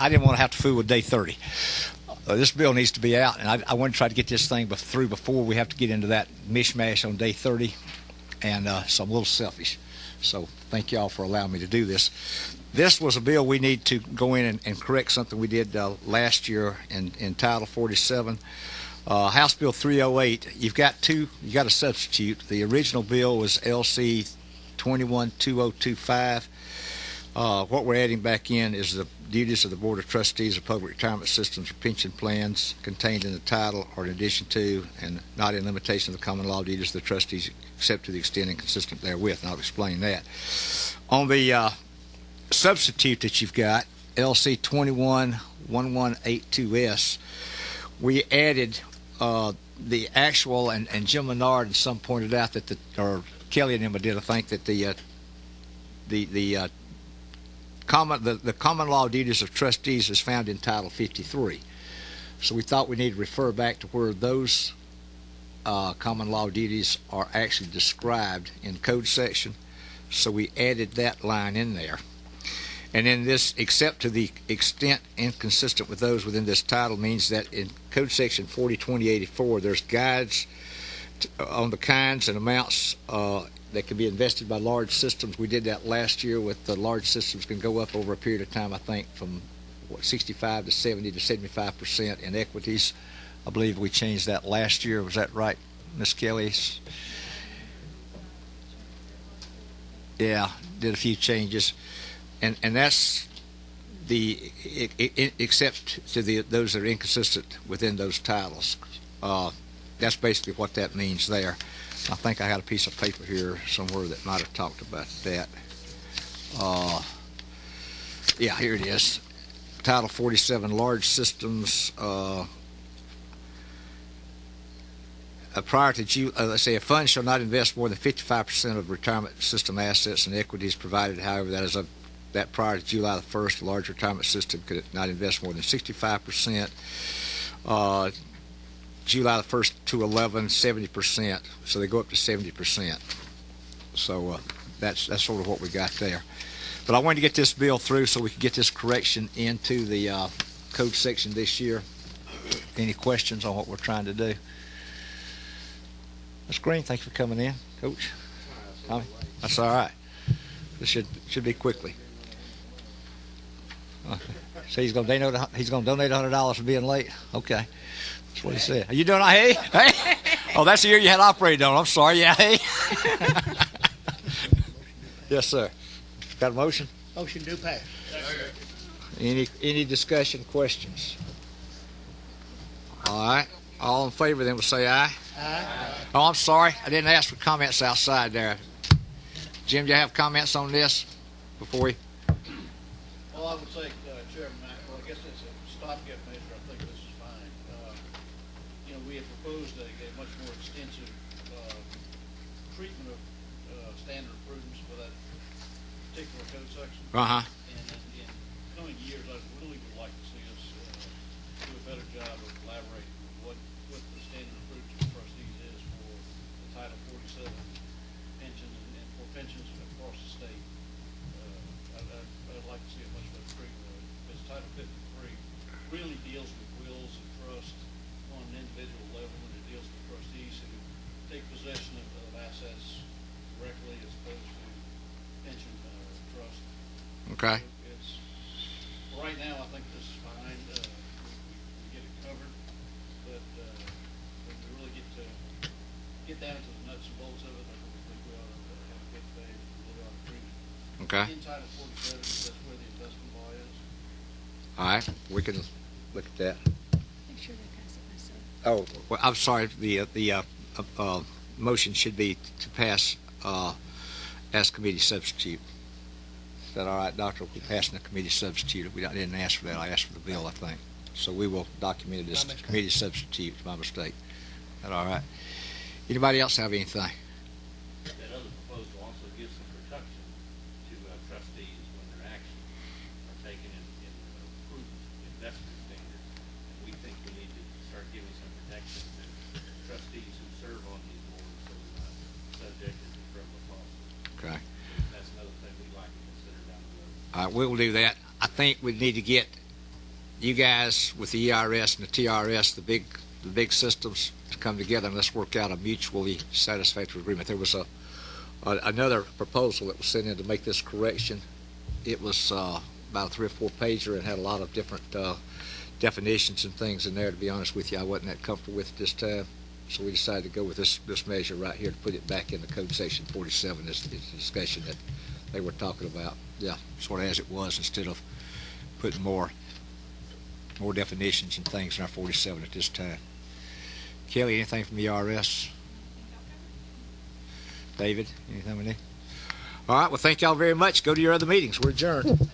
I didn't want to have to fool with day 30. This bill needs to be out, and I want to try to get this thing through before we have to get into that mishmash on day 30, and so I'm a little selfish. So thank you all for allowing me to do this. This was a bill we need to go in and correct something we did last year in Title 47. House Bill 308, you got a substitute. The original bill was LC 212025. What we're adding back in is the duties of the Board of Trustees of Public Retirement Systems or pension plans contained in the title or in addition to and not in limitation of the common law duties of the trustees except to the extent inconsistent therewith, and I'll explain that. On the substitute that you've got, LC 211182S, we added the actual, and Jim Menard and some pointed out that or Kelly and Emma did, I think, that the common law duties of trustees is found in Title 53. So we thought we needed to refer back to where those common law duties are actually described in code section. So we added that line in there. And then this, except to the extent inconsistent with those within this title, means that in code section 402084, there's guides on the kinds and amounts that can be invested by large systems. We did that last year with the large systems can go up over a period of time, I think, from 65 to 70 to 75% in equities. I believe we changed that last year. Was that right, Ms. Kelly? Yeah, did a few changes. And that's except to those that are inconsistent within those titles. That's basically what that means there. I think I had a piece of paper here somewhere that might have talked about that. Yeah, here it is. Title 47, large systems. Prior to let's say a fund shall not invest more than 55% of retirement system assets and equities, provided, however, that prior to July the 1st, a large retirement system could not invest more than 65%. July the 1st to 11, 70%. So they go up to 70%. So that's sort of what we got there. But I wanted to get this bill through so we could get this correction into the code section this year. Any questions on what we're trying to do? Ms. Green, thanks for coming in, Coach. That's all right. This should be quickly. So he's going to donate $100 for being late. Okay, that's what he said. Are you doing? Hey. Oh, that's the year you had operated on. I'm sorry. Yeah. Hey. Yes, sir. Got a motion? Motion to pass. Any discussion, questions? All right. All in favor then will say aye. Aye. Oh, I'm sorry. I didn't ask for comments outside there. Jim, do you have comments on this before we? Well, I would say, Chairman Michael, I guess it's a stopgap measure. I think this is fine. We had proposed a much more extensive treatment of standard of prudence for that particular code section. Uh-huh. And in coming years, I really would like to see us do a better job of elaborating on what the standard of prudence for trustees is for the Title 47 pensions and for pensions across the state. I'd like to see a much better treatment of it, because Title 53 really deals with wills and trust on an individual level, and it deals with trustees who take possession of assets directly as opposed to pension trust. Okay. So right now, I think this is fine. We get it covered, but when we really get down to the nuts and bolts of it, I really think we ought to have a good faith and really ought to treat it. Okay. In Title 47, that's where the investment law is. All right. We can look at that. Make sure they pass it myself. Oh, well, I'm sorry. The motion should be to pass as committee substitute. Is that all right, Doctor? We're passing the committee substitute. I didn't ask for that. I asked for the bill, I think. So we will document it as committee substitute. It's my mistake. Is that all right? Anybody else have anything? That other proposal also gives some protection to trustees when their actions are taken in prudent investment standards. And we think we need to start giving some protection to trustees who serve on these boards so they're not subjected to frivolous lawsuits. Okay. That's another thing we'd like to consider down the road. All right, we'll do that. I think we need to get you guys with the ERS and the TRS, the big systems, to come together and let's work out a mutually satisfactory agreement. There was another proposal that was sent in to make this correction. It was about a 3 or 4 pager and had a lot of different definitions and things in there. To be honest with you, I wasn't that comfortable with it this time, so we decided to go with this measure right here to put it back in the code section 47 as the discussion that they were talking about. Yeah, sort of as it was, instead of putting more definitions and things in our 47 at this time. Kelly, anything from ERS? David, anything we need? All right, well, thank y'all very much. Go to your other meetings. We're adjourned.